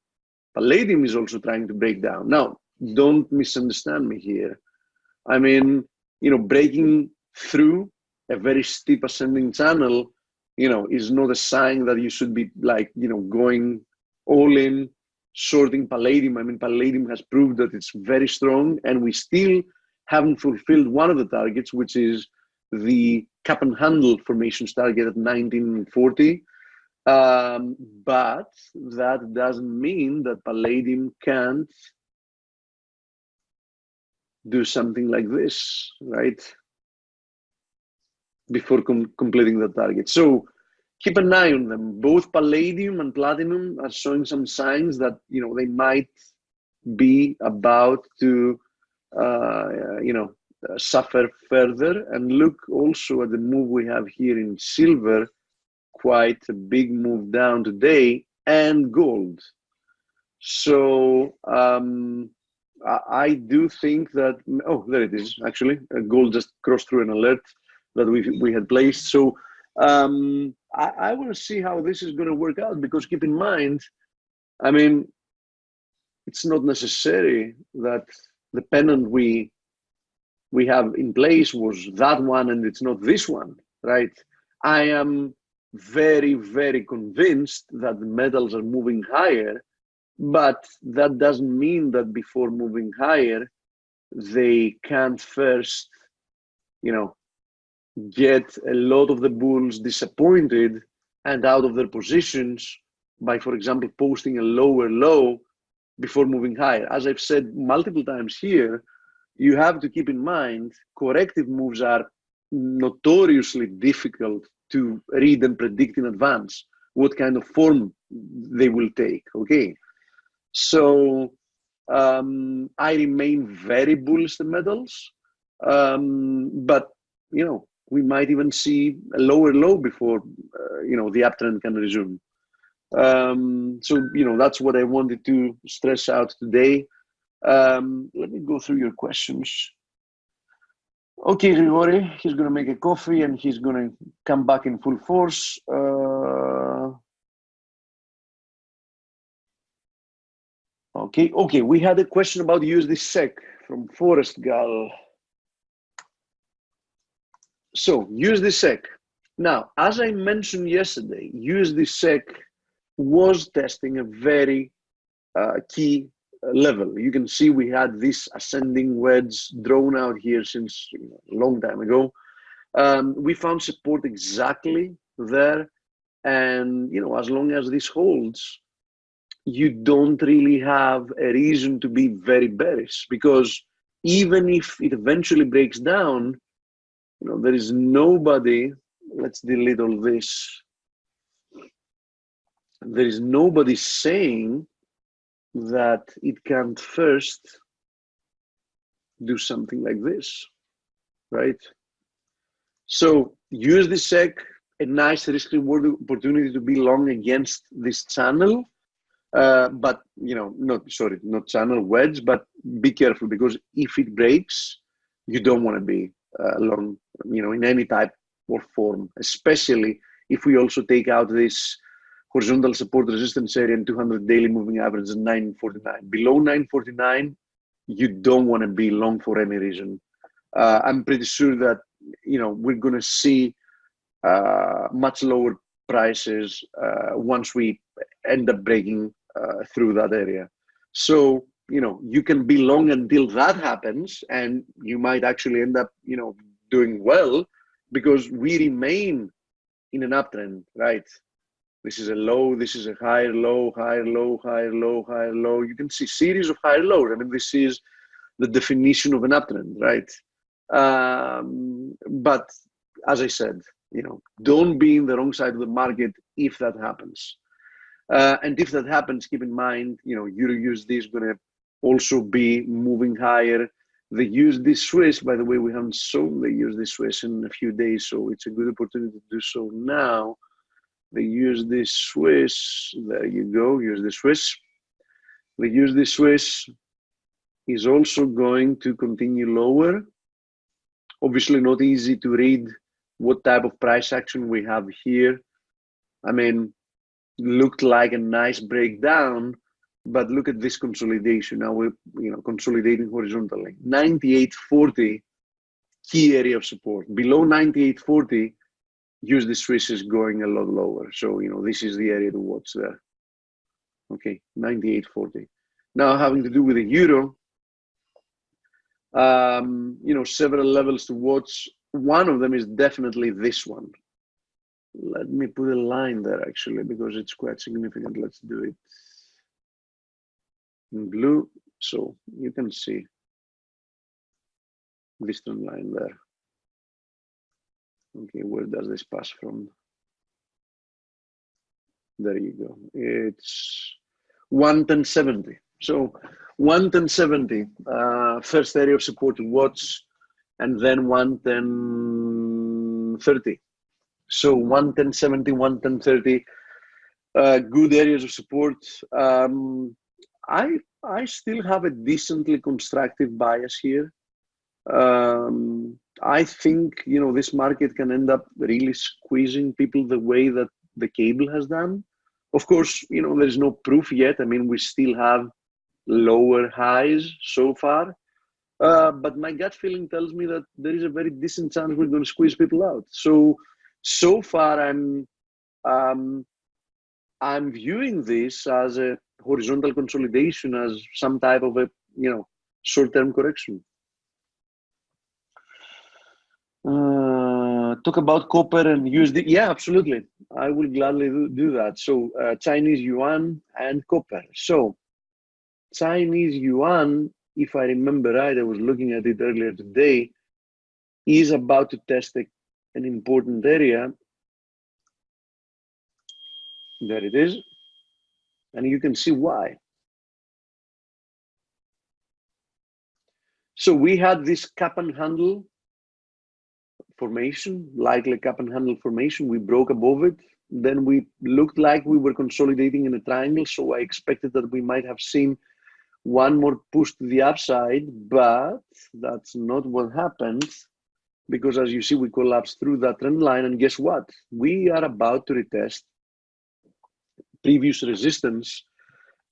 Palladium is also trying to break down. Now, don't misunderstand me here. I mean, breaking through a very steep ascending channel, is not a sign that you should be going all in, shorting Palladium. I mean, Palladium has proved that it's very strong, and we still haven't fulfilled one of the targets, which is the cup and handle formations target at 1940. But that doesn't mean that Palladium can't do something like this, right? Before completing the target. So keep an eye on them. Both Palladium and Platinum are showing some signs that, they might be about to, suffer further. And look also at the move we have here in silver, quite a big move down today, and gold. So I do think that, there it is, actually. Gold just crossed through an alert that we had placed. So I want to see how this is going to work out, because keep in mind, I mean, it's not necessary that the pennant we have in place was that one and it's not this one, right? I am very, very convinced that the metals are moving higher, but that doesn't mean that before moving higher, they can't first, get a lot of the bulls disappointed and out of their positions by, for example, posting a lower low before moving higher. As I've said multiple times here, you have to keep in mind, corrective moves are notoriously difficult to read and predict in advance what kind of form they will take, okay? So I remain very bullish the metals, but, we might even see a lower low before, the uptrend can resume. So, that's what I wanted to stress out today. Let me go through your questions. Okay, Grigori, he's going to make a coffee and he's going to come back in full force. Okay, we had a question about USD SEC from Forest Gal. So, USD SEC. Now, as I mentioned yesterday, USD SEC was testing a very key level. You can see we had this ascending wedge drawn out here since a long time ago. We found support exactly there, and as long as this holds, you don't really have a reason to be very bearish, because even if it eventually breaks down, there is nobody. Let's delete all this. There is nobody saying that it can't first do something like this, right? So use this SEC, a nice risk reward opportunity to be long against this channel, but not channel wedge, but be careful, because if it breaks, you don't want to be long, in any type or form, especially if we also take out this horizontal support resistance area and 200 daily moving average at 949. Below 949, you don't want to be long for any reason. I'm pretty sure that we're going to see much lower prices once we end up breaking through that area. So you can be long until that happens, and you might actually end up doing well, because we remain in an uptrend, right? This is a low, this is a higher low, higher low, higher low, higher low. You can see series of higher lows. I mean, this is the definition of an uptrend, right? But as I said, don't be in the wrong side of the market if that happens. And if that happens, keep in mind, Euro-USD is going to also be moving higher. The USD Swiss, by the way, we haven't shown the USD Swiss in a few days, so it's a good opportunity to do so now. The USD Swiss, there you go, USD Swiss. The USD Swiss is also going to continue lower. Obviously not easy to read what type of price action we have here. I mean, looked like a nice breakdown, but look at this consolidation. Now we're consolidating horizontally. 98.40, key area of support. Below 98.40, USD Swiss is going a lot lower. So, this is the area to watch there. Okay, 98.40. Now having to do with the euro, several levels to watch. One of them is definitely this one. Let me put a line there actually, because it's quite significant. Let's do it in blue, so you can see this trend line there. Okay, where does this pass from? There you go. It's 110.70. So 110.70, first area of support to watch, and then 110.30. So 110.70, 110.30, good areas of support. I still have a decently constructive bias here. I think this market can end up really squeezing people the way that the cable has done. Of course, there's no proof yet. I mean, we still have lower highs so far, but my gut feeling tells me that there is a very decent chance we're going to squeeze people out. So far, I'm viewing this as a horizontal consolidation, as some type of a short-term correction. Talk about copper and USD. Yeah, absolutely. I will gladly do that. So Chinese yuan and copper. So Chinese yuan, if I remember right, I was looking at it earlier today, is about to test an important area. There it is. And you can see why. So we had this cap and handle formation, likely cap and handle formation. We broke above it. Then we looked like we were consolidating in a triangle. So I expected that we might have seen one more push to the upside, but that's not what happened, because as you see, we collapsed through that trend line. And guess what? We are about to retest previous resistance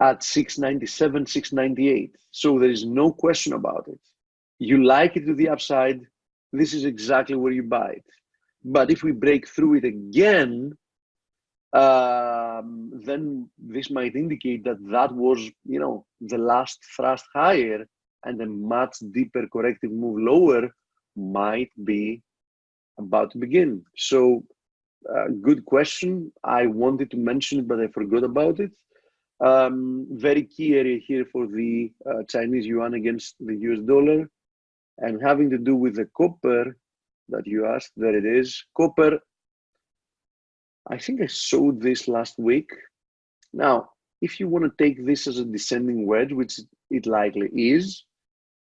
at 697, 698. So there is no question about it. You like it to the upside, this is exactly where you buy it. But if we break through it again, then this might indicate that that was, the last thrust higher, and a much deeper corrective move lower might be about to begin. So, good question. I wanted to mention it, but I forgot about it. Very key area here for the Chinese yuan against the US dollar, and having to do with the copper that you asked. There it is. Copper, I think I showed this last week. Now, if you want to take this as a descending wedge, which it likely is,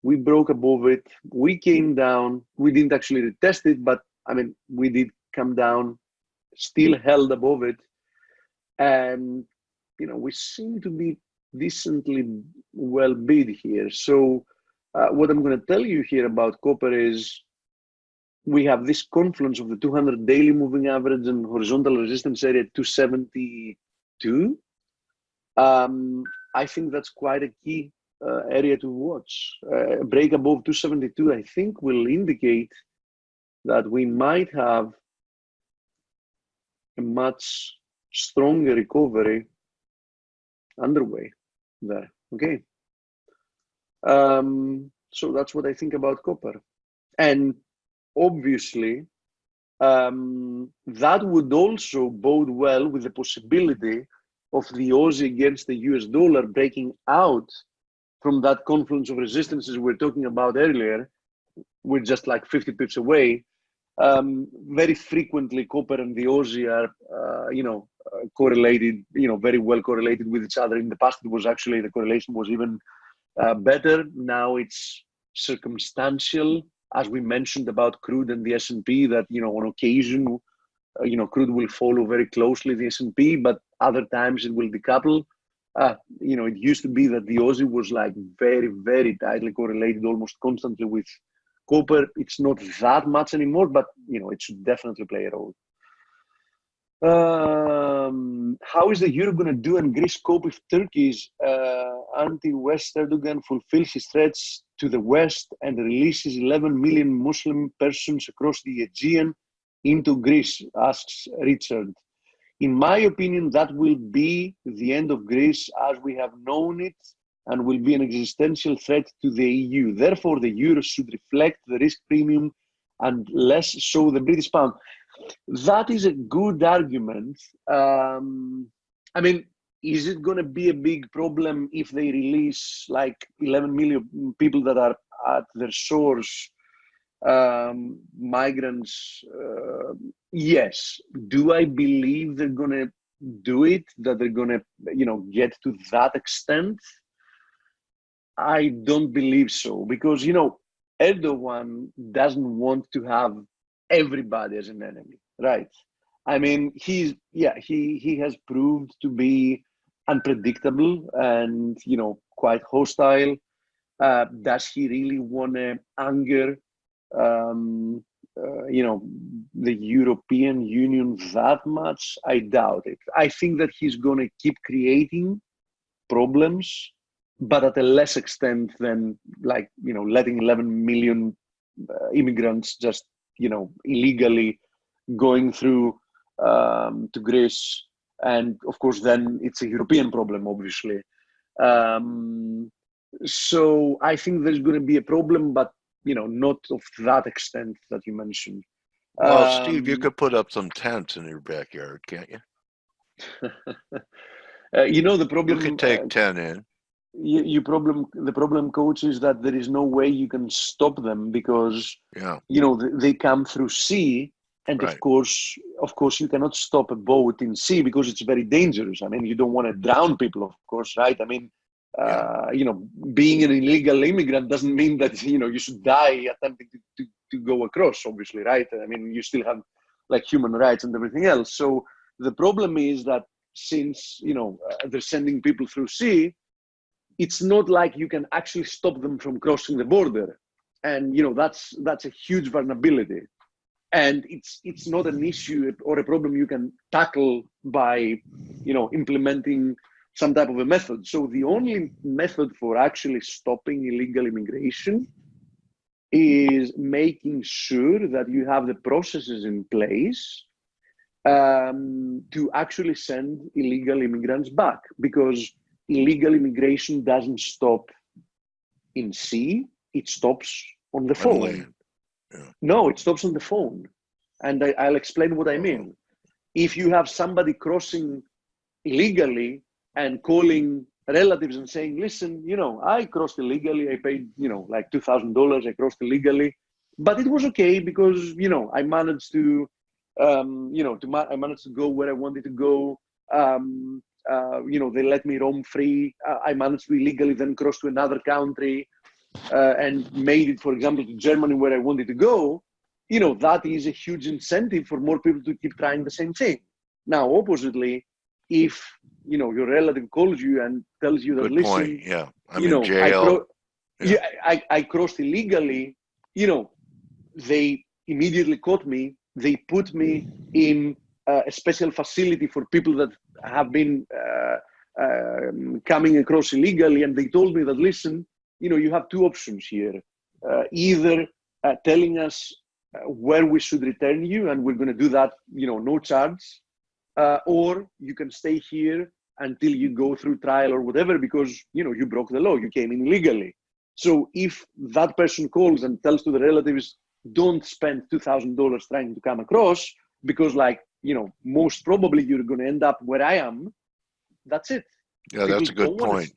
we broke above it. We came down. We didn't actually retest it, but I mean, we did come down, still held above it. And, we seem to be decently well bid here. So what I'm going to tell you here about copper is we have this confluence of the 200 daily moving average and horizontal resistance area at 272. I think that's quite a key area to watch. A break above 272, I think, will indicate that we might have a much stronger recovery underway there. Okay. So that's what I think about copper. And obviously, that would also bode well with the possibility of the Aussie against the US dollar breaking out from that confluence of resistances we were talking about earlier. We're just like 50 pips away. Very frequently, copper and the Aussie are, correlated, very well correlated with each other. In the past, it was actually, the correlation was even better. Now it's circumstantial, as we mentioned about crude and the S&P, that, on occasion, crude will follow very closely the S&P, but other times it will decouple. It used to be that the Aussie was like very, very tightly correlated almost constantly with copper. It's not that much anymore, but, it should definitely play a role. How is the euro going to do and Greece cope if Turkey's anti-West Erdogan fulfills his threats to the West and releases 11 million Muslim persons across the Aegean into Greece, asks Richard. In my opinion, that will be the end of Greece as we have known it and will be an existential threat to the EU. Therefore, the euro should reflect the risk premium and less so the British pound. That is a good argument. I mean, is it going to be a big problem if they release like 11 million people that are at their shores, migrants? Yes. Do I believe they're going to do it, that they're going to, get to that extent? I don't believe so, because, Erdogan doesn't want to have everybody as an enemy, right? I mean, he has proved to be unpredictable and, quite hostile. Does he really want to anger, the European Union that much? I doubt it. I think that he's going to keep creating problems, but at a less extent than letting 11 million immigrants just, illegally going through to Greece. And of course, then it's a European problem, obviously. So I think there's going to be a problem, but, not of that extent that you mentioned. Well, Steve, you could put up some tents in your backyard, can't you? The problem. You could take 10 in. The problem, coach, is that there is no way you can stop them because they come through sea, and right. of course you cannot stop a boat in sea because it's very dangerous. I mean, you don't want to drown people, of course, right? I mean, being an illegal immigrant doesn't mean that you should die attempting to go across, obviously, right? I mean, you still have like human rights and everything else. So the problem is that since they're sending people through sea, it's not like you can actually stop them from crossing the border. And, that's a huge vulnerability. And it's not an issue or a problem you can tackle by, implementing some type of a method. So the only method for actually stopping illegal immigration is making sure that you have the processes in place to actually send illegal immigrants back, because illegal immigration doesn't stop in sea, it stops on the phone. land. Yeah. No, it stops on the phone. And I'll explain what I mean. If you have somebody crossing illegally and calling relatives and saying, listen, I crossed illegally, I paid, like $2,000, I crossed illegally, but it was okay because, I managed to, I managed to go where I wanted to go. They let me roam free. I managed to illegally then cross to another country and made it, for example, to Germany where I wanted to go. That is a huge incentive for more people to keep trying the same thing. Now, oppositely, if, your relative calls you and tells you that, Good listen, point. Yeah. I'm in jail. I crossed illegally, they immediately caught me. They put me in a special facility for people that have been coming across illegally. And they told me that, listen, you have two options here. Either telling us where we should return you, and we're going to do that, no charge, or you can stay here until you go through trial or whatever, because, you broke the law, you came in illegally. So if that person calls and tells to the relatives, don't spend $2,000 trying to come across, because most probably you're going to end up where I am, that's it. Yeah, that's a good point.